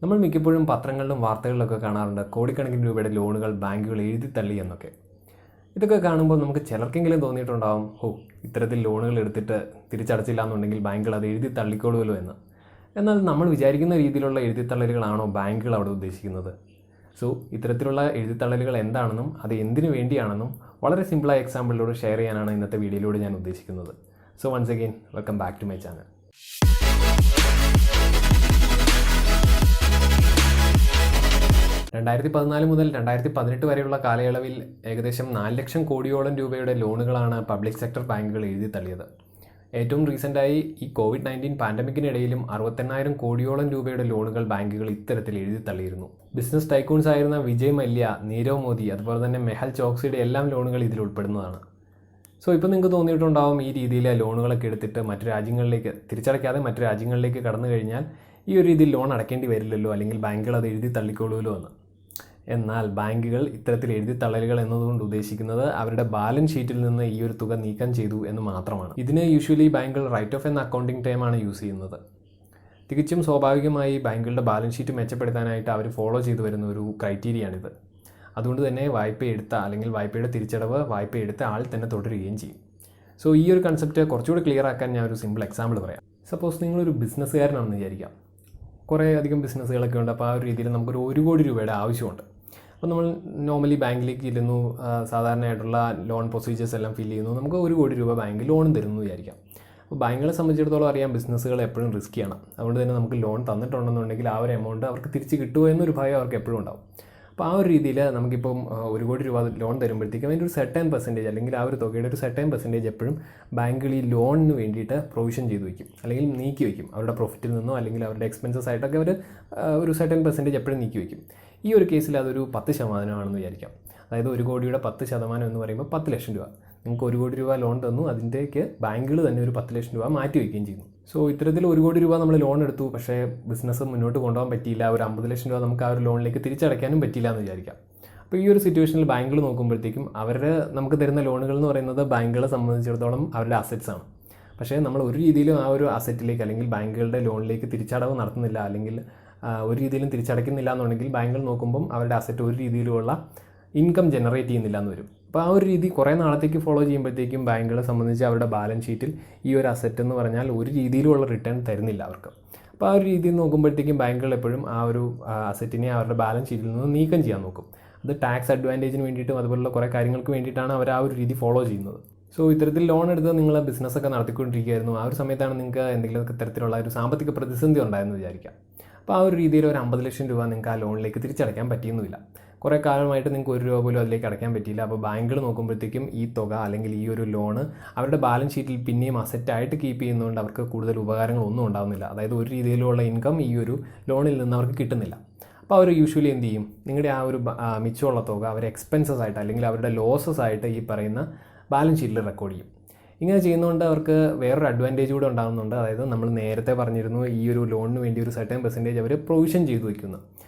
നമ്മൾ മിക്കപ്പോഴും പത്രങ്ങളിലും വാർത്തകളിലൊക്കെ കാണാറുണ്ട് കോടിക്കണക്കിന് രൂപയുടെ ലോണുകൾ ബാങ്കുകൾ എഴുതി തള്ളി എന്നൊക്കെ. ഇതൊക്കെ കാണുമ്പോൾ നമുക്ക് ചിലർക്കെങ്കിലും തോന്നിയിട്ടുണ്ടാവും, ഇത്തരത്തിൽ ലോണുകൾ എടുത്തിട്ട് തിരിച്ചടച്ചില്ല എന്നുണ്ടെങ്കിൽ ബാങ്കുകൾ അത് എഴുതി തള്ളിക്കോളുമല്ലോ എന്ന്. എന്നാൽ നമ്മൾ വിചാരിക്കുന്ന രീതിയിലുള്ള എഴുതിത്തള്ളലുകളാണോ ബാങ്കുകൾ അവിടെ ഉദ്ദേശിക്കുന്നത്? ഇത്തരത്തിലുള്ള എഴുതിത്തള്ളലുകൾ എന്താണെന്നും അത് എന്തിനു വേണ്ടിയാണെന്നും വളരെ സിമ്പിളായ എക്സാമ്പിളിലൂടെ ഷെയർ ചെയ്യാനാണ് ഇന്നത്തെ വീഡിയോയിലൂടെ ഞാൻ ഉദ്ദേശിക്കുന്നത്. Once again welcome back to my channel. 2014 മുതൽ 2018 വരെയുള്ള കാലയളവിൽ ഏകദേശം 4 ലക്ഷം കോടിയോളം രൂപയുടെ ലോണുകളാണ് പബ്ലിക് സെക്ടർ ബാങ്കുകൾ എഴുതി തള്ളിയത്. ഏറ്റവും റീസെൻ്റായി ഈ COVID-19 പാൻഡമിക്കിനിടയിലും 68,000 കോടിയോളം രൂപയുടെ ലോണുകൾ ബാങ്കുകൾ ഇത്തരത്തിൽ എഴുതി തള്ളിയിരുന്നു. ബിസിനസ് ടൈക്കൂൺസ് ആയിരുന്ന വിജയ് മല്യ, നീരവ് മോദി, അതുപോലെ തന്നെ മെഹൽ ചോക്സിയുടെ എല്ലാം ലോണുകൾ ഇതിൽ ഉൾപ്പെടുന്നതാണ്. ഇപ്പോൾ നിങ്ങൾക്ക് തോന്നിയിട്ടുണ്ടാവും, ഈ രീതിയിൽ ലോണുകളൊക്കെ എടുത്തിട്ട് മറ്റു രാജ്യങ്ങളിലേക്ക് തിരിച്ചടയ്ക്കാതെ മറ്റു രാജ്യങ്ങളിലേക്ക് കടന്നു കഴിഞ്ഞാൽ ഈ ഒരു രീതിയിൽ ലോൺ അടയ്ക്കേണ്ടി വരില്ലല്ലോ, അല്ലെങ്കിൽ ബാങ്കുകൾ അത് എഴുതി തള്ളിക്കോളുമല്ലോ എന്ന്. എന്നാൽ ബാങ്കുകൾ ഇത്തരത്തിൽ എഴുതി തള്ളലുകൾ എന്നതുകൊണ്ട് ഉദ്ദേശിക്കുന്നത് അവരുടെ ബാലൻസ് ഷീറ്റിൽ നിന്ന് ഈ ഒരു തുക നീക്കം ചെയ്തു എന്ന് മാത്രമാണ്. ഇതിന് യൂഷ്വലി ബാങ്കുകൾ റൈറ്റ് ഓഫ് എന്ന അക്കൗണ്ടിങ് ടൈമാണ് യൂസ് ചെയ്യുന്നത്. തികച്ചും സ്വാഭാവികമായി ബാങ്കുകളുടെ ബാലൻസ് ഷീറ്റ് മെച്ചപ്പെടുത്താനായിട്ട് അവർ ഫോളോ ചെയ്തു വരുന്ന ഒരു ക്രൈറ്റീരിയയാണിത്. അതുകൊണ്ട് തന്നെ വായ്പ എടുത്ത അല്ലെങ്കിൽ വായ്പയുടെ തിരിച്ചടവ് വായ്പ എടുത്ത ആൾ തന്നെ തുടരുകയും ചെയ്യും. ഈ ഒരു കൺസെപ്റ്റ് കുറച്ചുകൂടി ക്ലിയർ ആക്കാൻ ഞാൻ ഒരു സിമ്പിൾ എക്സാമ്പിൾ പറയാം. സപ്പോസ് നിങ്ങളൊരു ബിസിനസ്സുകാരനാണെന്ന് വിചാരിക്കാം. കുറേ അധികം ബിസിനസ്സുകളൊക്കെ ഉണ്ട്. അപ്പോൾ ആ ഒരു രീതിയിൽ നമുക്കൊരു 1 കോടി രൂപയുടെ ആവശ്യമുണ്ട്. അപ്പോൾ നമ്മൾ നോർമലി ബാങ്കിലേക്ക് ഇരുന്നു, സാധാരണയായിട്ടുള്ള ലോൺ പ്രൊസീജിയേഴ്സ് എല്ലാം ഫില്ല് ചെയ്യുന്നു. നമുക്ക് 1 കോടി രൂപ ബാങ്ക് ലോൺ തരുന്നു വിചാരിക്കാം. അപ്പോൾ ബാങ്കുകളെ സംബന്ധിച്ചിടത്തോളം അറിയാം, ബിസിനസ്സുകൾ എപ്പോഴും റിസ്ക്കിയാണ്. അതുകൊണ്ട് തന്നെ നമുക്ക് ലോൺ തന്നിട്ടുണ്ടെന്നുണ്ടെങ്കിൽ ആ ഒരു എമൗണ്ട് അവർക്ക് തിരിച്ച് കിട്ടുമോ എന്നൊരു ഭയം അവർക്ക് എപ്പോഴും ഉണ്ടാവും. അപ്പോൾ ആ ഒരു രീതിയിൽ നമുക്കിപ്പം 1 കോടി രൂപ ലോൺ തരുമ്പോഴത്തേക്കും അതിൻ്റെ ഒരു സെർട്ടൈൻ പെർസെൻറ്റേജ് അല്ലെങ്കിൽ ആ ഒരു തുകയുടെ ഒരു സെർട്ടൈൻ പെർസെൻറ്റേജ് എപ്പോഴും ബാങ്കുകൾ ഈ ലോണിന് വേണ്ടിയിട്ട് പ്രൊവിഷൻ ചെയ്ത് വയ്ക്കും, അല്ലെങ്കിൽ നീക്കി വയ്ക്കും. അവരുടെ പ്രോഫിറ്റിൽ നിന്നോ അല്ലെങ്കിൽ അവരുടെ എക്സ്പെൻസസ് ആയിട്ടൊക്കെ അവർ ഒരു സെർട്ടൈൻ പെർസെൻറ്റേജ് എപ്പോഴും നീക്കി വയ്ക്കും. ഈ ഒരു കേസിൽ അതൊരു 10% ആണെന്ന് വിചാരിക്കാം. അതായത് 1 കോടിയുടെ 10% എന്ന് പറയുമ്പോൾ 10 ലക്ഷം രൂപ. നിങ്ങൾക്ക് 1 കോടി രൂപ ലോൺ തന്നു, അതിൻ്റെക്ക് ബാങ്കുകൾ തന്നെ ഒരു 10 ലക്ഷം രൂപ മാറ്റി വയ്ക്കുകയും ചെയ്യുന്നു. ഇത്തരത്തിൽ 1 കോടി രൂപ നമ്മൾ ലോൺ എടുത്തു, പക്ഷേ ബിസിനസ് മുന്നോട്ട് കൊണ്ടുപോകാൻ പറ്റിയില്ല. ഒരു 50 ലക്ഷം രൂപ നമുക്ക് ആ ഒരു ലോണിലേക്ക് തിരിച്ചടയ്ക്കാനും പറ്റില്ല എന്ന് വിചാരിക്കാം. അപ്പോൾ ഈ ഒരു സിറ്റുവേഷനിൽ ബാങ്കുകൾ നോക്കുമ്പോഴത്തേക്കും നമുക്ക് തരുന്ന ലോണുകൾ എന്ന് പറയുന്നത് ബാങ്കുകളെ സംബന്ധിച്ചിടത്തോളം അവരുടെ അസറ്റ്സ് ആണ്. പക്ഷേ നമ്മൾ ഒരു രീതിയിലും ആ ഒരു അസറ്റിലേക്ക് അല്ലെങ്കിൽ ബാങ്കുകളുടെ ലോണിലേക്ക് തിരിച്ചടവ് നടത്തുന്നില്ല, അല്ലെങ്കിൽ ഒരു രീതിയിലും തിരിച്ചടയ്ക്കുന്നില്ല എന്നുണ്ടെങ്കിൽ ബാങ്കുകൾ നോക്കുമ്പം അവരുടെ അസറ്റ് ഒരു രീതിയിലുള്ള ഇൻകം ജനറേറ്റ് ചെയ്യുന്നില്ല എന്ന് വരും. അപ്പോൾ ആ ഒരു രീതി കുറേ നാളത്തേക്ക് ഫോളോ ചെയ്യുമ്പോഴത്തേക്കും ബാങ്കുകളെ സംബന്ധിച്ച് അവരുടെ ബാലൻസ് ഷീറ്റിൽ ഈ ഒരു അസറ്റ് എന്ന് പറഞ്ഞാൽ ഒരു രീതിയിലുള്ള റിട്ടേൺ തരുന്നില്ല അവർക്ക്. അപ്പോൾ ആ ഒരു രീതിയിൽ നോക്കുമ്പോഴത്തേക്കും ബാങ്കുകൾ എപ്പോഴും ആ ഒരു അസറ്റിനെ അവരുടെ ബാലൻസ് ഷീറ്റിൽ നിന്ന് നീക്കം ചെയ്യാൻ നോക്കും. അത് ടാക്സ് അഡ്വാൻറ്റേജിന് വേണ്ടിയിട്ടും അതുപോലുള്ള കുറേ കാര്യങ്ങൾക്ക് വേണ്ടിയിട്ടാണ് അവർ ആ ഒരു രീതി ഫോളോ ചെയ്യുന്നത്. ഇത്തരത്തിൽ ലോൺ എടുത്ത് നിങ്ങൾ ബിസിനസ്സൊക്കെ നടത്തിക്കൊണ്ടിരിക്കുകയായിരുന്നു. ആ ഒരു സമയത്താണ് നിങ്ങൾക്ക് എന്തെങ്കിലുമൊക്കെ തരത്തിലുള്ള ഒരു സാമ്പത്തിക പ്രതിസന്ധി ഉണ്ടായെന്ന് വിചാരിക്കാം. അപ്പോൾ ആ ഒരു രീതിയിൽ ഒരു 50 ലക്ഷം രൂപ നിങ്ങൾക്ക് ആ ലോണിലേക്ക് തിരിച്ചടയ്ക്കാൻ പറ്റിയൊന്നുമില്ല. കുറേ കാലമായിട്ട് നിങ്ങൾക്ക് 1 രൂപ പോലും അതിലേക്ക് അടയ്ക്കാൻ പറ്റിയില്ല. അപ്പോൾ ബാങ്കുകൾ നോക്കുമ്പോഴത്തേക്കും ഈ തുക അല്ലെങ്കിൽ ഈ ഒരു ലോണ് അവരുടെ ബാലൻസ് ഷീറ്റിൽ പിന്നെയും അസറ്റായിട്ട് കീപ്പ് ചെയ്യുന്നതുകൊണ്ട് അവർക്ക് കൂടുതൽ ഉപകാരങ്ങളൊന്നും ഉണ്ടാകുന്നില്ല. അതായത് ഒരു രീതിയിലുള്ള ഇൻകം ഈ ഒരു ലോണിൽ നിന്ന് അവർക്ക് കിട്ടുന്നില്ല. അപ്പോൾ അവർ യൂഷ്വലി എന്ത് ചെയ്യും, നിങ്ങളുടെ ആ ഒരു മിച്ചമുള്ള തുക അവർ എക്സ്പെൻസസ് ആയിട്ട് അല്ലെങ്കിൽ അവരുടെ ലോസസ് ആയിട്ട് ഈ പറയുന്ന ബാലൻസ് ഷീറ്റിൽ റെക്കോർഡ് ചെയ്യും. ഇങ്ങനെ ചെയ്യുന്നതുകൊണ്ട് അവർക്ക് വേറൊരു അഡ്വാൻറ്റേജ് കൂടെ ഉണ്ടാകുന്നുണ്ട്. അതായത് നമ്മൾ നേരത്തെ പറഞ്ഞിരുന്നു, ഈ ഒരു ലോണിന് വേണ്ടി ഒരു സെർട്ടൈൻ പെർസെൻറ്റേജ് അവർ പ്രൊവിഷൻ ചെയ്തു വയ്ക്കുന്നു.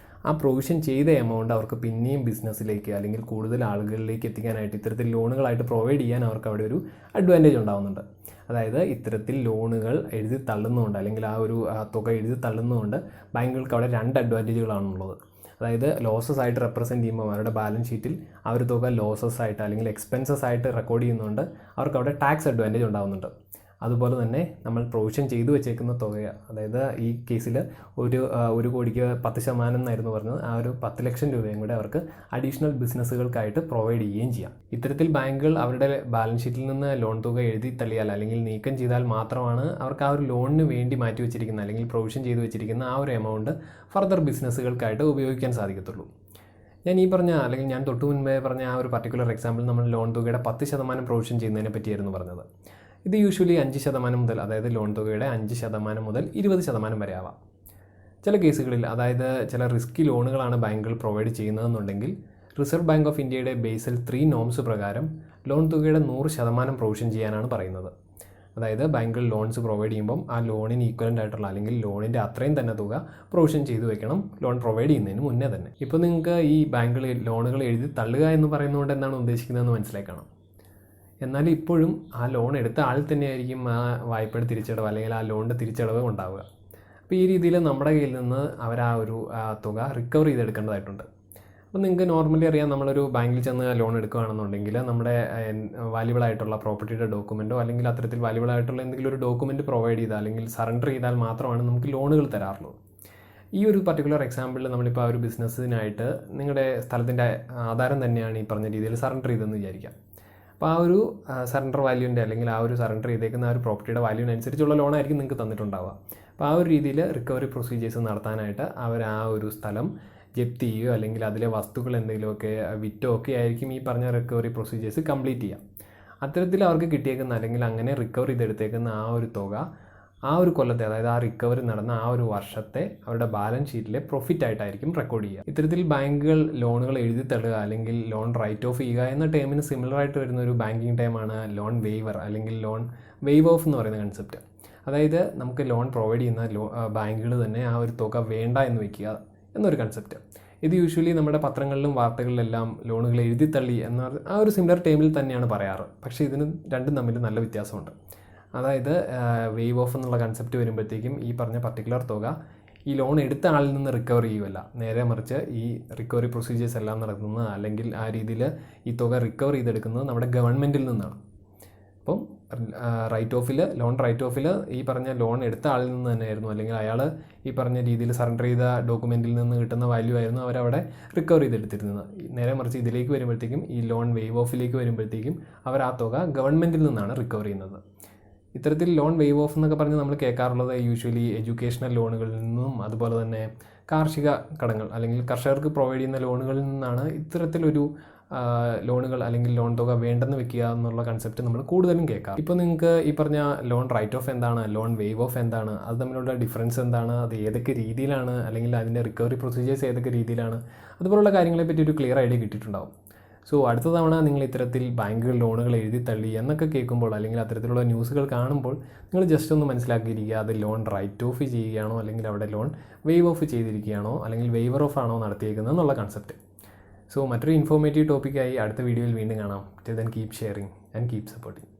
ആ പ്രൊവിഷൻ ചെയ്ത എമൗണ്ട് അവർക്ക് പിന്നെയും ബിസിനസ്സിലേക്ക് അല്ലെങ്കിൽ കൂടുതൽ ആളുകളിലേക്ക് എത്തിക്കാനായിട്ട് ഇത്തരത്തിൽ ലോണുകളായിട്ട് പ്രൊവൈഡ് ചെയ്യാൻ അവർക്ക് അവിടെ ഒരു അഡ്വാൻറ്റേജ് ഉണ്ടാകുന്നുണ്ട്. അതായത് ഇത്തരത്തിൽ ലോണുകൾ എഴുതി തള്ളുന്നതുകൊണ്ട് അല്ലെങ്കിൽ ആ ഒരു തുക എഴുതി തള്ളുന്നതുകൊണ്ട് ബാങ്കുകൾക്ക് അവിടെ 2 അഡ്വാൻറ്റേജുകളാണുള്ളത്. അതായത് ലോസസ് ആയിട്ട് റെപ്രസെൻറ്റ് ചെയ്യുമ്പോൾ അവരുടെ ബാലൻസ് ഷീറ്റിൽ ആ ഒരു തുക ലോസസ് ആയിട്ട് അല്ലെങ്കിൽ എക്സ്പെൻസസ് ആയിട്ട് റെക്കോർഡ് ചെയ്യുന്നതുകൊണ്ട് അവർക്ക് അവിടെ ടാക്സ് അഡ്വാൻറ്റേജ് ഉണ്ടാകുന്നുണ്ട്. അതുപോലെ തന്നെ നമ്മൾ പ്രൊവിഷൻ ചെയ്തു വെച്ചേക്കുന്ന തുക, അതായത് ഈ കേസിൽ 1 കോടിക്ക് 10% എന്നായിരുന്നു പറഞ്ഞത്, ആ ഒരു 10 ലക്ഷം രൂപയും കൂടെ അവർക്ക് അഡീഷണൽ ബിസിനസ്സുകൾക്കായിട്ട് പ്രൊവൈഡ് ചെയ്യുകയും ചെയ്യാം. ഇത്തരത്തിൽ ബാങ്കുകൾ അവരുടെ ബാലൻസ് ഷീറ്റിൽ നിന്ന് ലോൺ തുക എഴുതി തള്ളിയാൽ അല്ലെങ്കിൽ നീക്കം ചെയ്താൽ മാത്രമാണ് അവർക്ക് ആ ഒരു ലോണിന് വേണ്ടി മാറ്റി വെച്ചിരിക്കുന്ന അല്ലെങ്കിൽ പ്രൊവിഷൻ ചെയ്തു വെച്ചിരിക്കുന്ന ആ ഒരു എമൗണ്ട് ഫർദർ ബിസിനസ്സുകൾക്കായിട്ട് ഉപയോഗിക്കാൻ സാധിക്കത്തുള്ളൂ. ഞാൻ ഈ പറഞ്ഞ അല്ലെങ്കിൽ ഞാൻ തൊട്ടു മുൻപേ പറഞ്ഞ ആ ഒരു പർട്ടിക്കുലർ എക്സാമ്പിൾ നമ്മൾ ലോൺ തുകയുടെ 10% പ്രൊവിഷൻ ചെയ്യുന്നതിനെ പറ്റിയായിരുന്നു പറഞ്ഞത്. ഇത് യൂഷ്വലി 5% മുതൽ, അതായത് ലോൺ തുകയുടെ 5% മുതൽ 20% വരെ ആവാം. ചില കേസുകളിൽ, അതായത് ചില റിസ്കി ലോണുകളാണ് ബാങ്കുകൾ പ്രൊവൈഡ് ചെയ്യുന്നതെന്നുണ്ടെങ്കിൽ റിസർവ് ബാങ്ക് ഓഫ് ഇന്ത്യയുടെ ബേസൽ 3 നോംസ് പ്രകാരം ലോൺ തുകയുടെ 100% പ്രൊവിഷൻ ചെയ്യാനാണ് പറയുന്നത്. അതായത് ബാങ്കുകൾ ലോൺസ് പ്രൊവൈഡ് ചെയ്യുമ്പം ആ ലോണിന് ഈക്വലൻ്റ് ആയിട്ടുള്ള അല്ലെങ്കിൽ ലോണിൻ്റെ അത്രയും തന്നെ തുക പ്രൊവിഷൻ ചെയ്തു വെക്കണം ലോൺ പ്രൊവൈഡ് ചെയ്യുന്നതിന് മുന്നേ തന്നെ. ഇപ്പോൾ നിങ്ങൾക്ക് ഈ ബാങ്കുകൾ ലോണുകൾ എഴുതി തള്ളുക എന്ന് പറയുന്നതുകൊണ്ട് എന്താണ് ഉദ്ദേശിക്കുന്നതെന്ന് മനസ്സിലാക്കണം. എന്നാൽ ഇപ്പോഴും ആ ലോൺ എടുത്ത ആൾ തന്നെയായിരിക്കും ആ വായ്പയുടെ തിരിച്ചടവ് അല്ലെങ്കിൽ ആ ലോണിൻ്റെ തിരിച്ചടവ് ഉണ്ടാവുക. അപ്പോൾ ഈ രീതിയിൽ നമ്മുടെ കയ്യിൽ നിന്ന് അവർ ആ ഒരു തുക റിക്കവർ ചെയ്തെടുക്കേണ്ടതായിട്ടുണ്ട്. അപ്പോൾ നിങ്ങൾക്ക് നോർമലി അറിയാം, നമ്മളൊരു ബാങ്കിൽ ചെന്ന് ലോൺ എടുക്കുകയാണെന്നുണ്ടെങ്കിൽ നമ്മുടെ വാല്യുബിളായിട്ടുള്ള പ്രോപ്പർട്ടിയുടെ ഡോക്യുമെൻറ്റോ അല്ലെങ്കിൽ അത്തരത്തിൽ വാല്യുബിളായിട്ടുള്ള എന്തെങ്കിലും ഒരു ഡോക്യുമെൻറ്റ് പ്രൊവൈഡ് ചെയ്താൽ അല്ലെങ്കിൽ സറണ്ടർ ചെയ്താൽ മാത്രമാണ് നമുക്ക് ലോണുകൾ തരാറുള്ളത്. ഈ ഒരു പർട്ടിക്കുലർ എക്സാമ്പിളിൽ നമ്മളിപ്പോൾ ആ ഒരു ബിസിനസ്സിനായിട്ട് നിങ്ങളുടെ സ്ഥലത്തിൻ്റെ ആധാരം തന്നെയാണ് ഈ പറഞ്ഞ രീതിയിൽ സറണ്ടർ ചെയ്തതെന്ന് വിചാരിക്കാം. അപ്പോൾ ആ ഒരു സറണ്ടർ വാല്യൂവിൻ്റെ അല്ലെങ്കിൽ ആ ഒരു സറണ്ടർ ചെയ്തേക്കുന്ന ആ ഒരു പ്രോപ്പർട്ടിയുടെ വാല്യൂവിനനുസരിച്ചുള്ള ലോണായിരിക്കും നിങ്ങൾക്ക് തന്നിട്ടുണ്ടാവുക. അപ്പോൾ ആ ഒരു രീതിയിൽ റിക്കവറി പ്രൊസീജിയേഴ്സ് നടത്താനായിട്ട് അവർ ആ ഒരു സ്ഥലം ജപ്തി ചെയ്യുകയോ അല്ലെങ്കിൽ അതിലെ വസ്തുക്കൾ എന്തെങ്കിലുമൊക്കെ വിറ്റോ ഒക്കെ ആയിരിക്കും ഈ പറഞ്ഞ റിക്കവറി പ്രൊസീജിയേഴ്സ് കംപ്ലീറ്റ് ചെയ്യുക. അത്തരത്തിൽ അവർക്ക് കിട്ടിയേക്കുന്ന അല്ലെങ്കിൽ അങ്ങനെ റിക്കവർ ചെയ്തെടുത്തേക്കുന്ന ആ ഒരു തുക ആ ഒരു കൊല്ലത്തെ, അതായത് ആ റിക്കവറി നടന്ന ആ ഒരു വർഷത്തെ അവരുടെ ബാലൻസ് ഷീറ്റിലെ പ്രോഫിറ്റ് ആയിട്ടായിരിക്കും റെക്കോർഡ് ചെയ്യുക. ഇത്തരത്തിൽ ബാങ്കുകൾ ലോണുകൾ എഴുതി തള്ളുക അല്ലെങ്കിൽ ലോൺ റൈറ്റ് ഓഫ് ചെയ്യുക എന്ന ടേമിന് സിമിലർ ആയിട്ട് വരുന്ന ഒരു ബാങ്കിങ് ടൈമാണ് ലോൺ വെയ്വർ അല്ലെങ്കിൽ ലോൺ വെയ്വ് ഓഫ് എന്ന് പറയുന്ന കൺസെപ്റ്റ്. അതായത് നമുക്ക് ലോൺ പ്രൊവൈഡ് ചെയ്യുന്ന ബാങ്കുകൾ തന്നെ ആ ഒരു തുക വേണ്ട എന്ന് വയ്ക്കുക എന്നൊരു കൺസെപ്റ്റ്. ഇത് യൂഷ്വലി നമ്മുടെ പത്രങ്ങളിലും വാർത്തകളിലെല്ലാം ലോണുകൾ എഴുതി തള്ളി എന്ന ആ ഒരു സിമിലർ ടൈമിൽ തന്നെയാണ് പറയാറ്. പക്ഷേ ഇതിന് രണ്ടും തമ്മിൽ നല്ല വ്യത്യാസമുണ്ട്. അതായത് വെയ്വ് ഓഫ് എന്നുള്ള കൺസെപ്റ്റ് വരുമ്പോഴത്തേക്കും ഈ പറഞ്ഞ പർട്ടിക്കുലർ തുക ഈ ലോൺ എടുത്ത ആളിൽ നിന്ന് റിക്കവർ ചെയ്യുമല്ല, നേരെ മറിച്ച് ഈ റിക്കവറി പ്രൊസീജിയേഴ്സ് എല്ലാം നടത്തുന്നത് അല്ലെങ്കിൽ ആ രീതിയിൽ ഈ തുക റിക്കവർ ചെയ്തെടുക്കുന്നത് നമ്മുടെ ഗവൺമെൻറ്റിൽ നിന്നാണ്. അപ്പം ലോൺ റൈറ്റ് ഓഫിൽ ഈ പറഞ്ഞ ലോൺ എടുത്ത ആളിൽ നിന്ന് തന്നെയായിരുന്നു, അല്ലെങ്കിൽ അയാൾ ഈ പറഞ്ഞ രീതിയിൽ സറണ്ടർ ചെയ്ത ഡോക്യുമെൻറ്റിൽ നിന്ന് കിട്ടുന്ന വാല്യൂ ആയിരുന്നു അവരവിടെ റിക്കവർ ചെയ്തെടുത്തിരുന്നത്. നേരെ മറിച്ച് ഇതിലേക്ക് വരുമ്പോഴത്തേക്കും ഈ ലോൺ വെയ്വ് ഓഫിലേക്ക് വരുമ്പോഴത്തേക്കും അവർ ആ തുക ഗവൺമെൻറ്റിൽ നിന്നാണ് റിക്കവർ ചെയ്യുന്നത്. ഇത്തരത്തിൽ ലോൺ വെയ്വ് ഓഫ് എന്നൊക്കെ പറഞ്ഞ് നമ്മൾ കേൾക്കാറുള്ളത് യൂഷ്വലി എഡ്യൂക്കേഷണൽ ലോണുകളിൽ നിന്നും അതുപോലെ തന്നെ കാർഷിക കടങ്ങൾ അല്ലെങ്കിൽ കർഷകർക്ക് പ്രൊവൈഡ് ചെയ്യുന്ന ലോണുകളിൽ നിന്നാണ് ഇത്തരത്തിലൊരു ലോണുകൾ അല്ലെങ്കിൽ ലോൺ തുക വേണ്ടെന്ന് വെക്കുക എന്നുള്ള കൺസെപ്റ്റ് നമ്മൾ കൂടുതലും കേൾക്കാം. ഇപ്പോൾ നിങ്ങൾക്ക് ഈ പറഞ്ഞ ലോൺ റൈറ്റ് ഓഫ് എന്താണ്, ലോൺ വെയ്വ് ഓഫ് എന്താണ്, അത് തമ്മിലുള്ള ഡിഫറൻസ് എന്താണ്, അത് ഏതൊക്കെ രീതിയിലാണ് അല്ലെങ്കിൽ അതിൻ്റെ റിക്കവറി പ്രൊസീജിയേഴ്സ് ഏതൊക്കെ രീതിയിലാണ്, അതുപോലുള്ള കാര്യങ്ങളെ പറ്റി ഒരു ക്ലിയർ ഐഡിയ കിട്ടിയിട്ടുണ്ടാവും. സോ അടുത്ത തവണ നിങ്ങൾ ഇത്തരത്തിൽ ബാങ്കുകൾ ലോണുകൾ എഴുതി തള്ളി എന്നൊക്കെ കേൾക്കുമ്പോൾ അല്ലെങ്കിൽ അത്തരത്തിലുള്ള ന്യൂസുകൾ കാണുമ്പോൾ നിങ്ങൾ ജസ്റ്റ് ഒന്ന് മനസ്സിലാക്കിയിരിക്കുക, അത് ലോൺ റൈറ്റ് ഓഫ് ചെയ്യുകയാണോ അല്ലെങ്കിൽ അവിടെ ലോൺ വെയ്വ് ഓഫ് ചെയ്തിരിക്കുകയാണോ അല്ലെങ്കിൽ വെയ്വർ ഓഫ് ആണോ നടത്തിയേക്കുന്നത് എന്നുള്ള കൺസെപ്റ്റ്. സോ മറ്റൊരു ഇൻഫോർമേറ്റീവ് ടോപ്പിക്കായി അടുത്ത വീഡിയോയിൽ വീണ്ടും കാണാം. Till then keep sharing and keep supporting.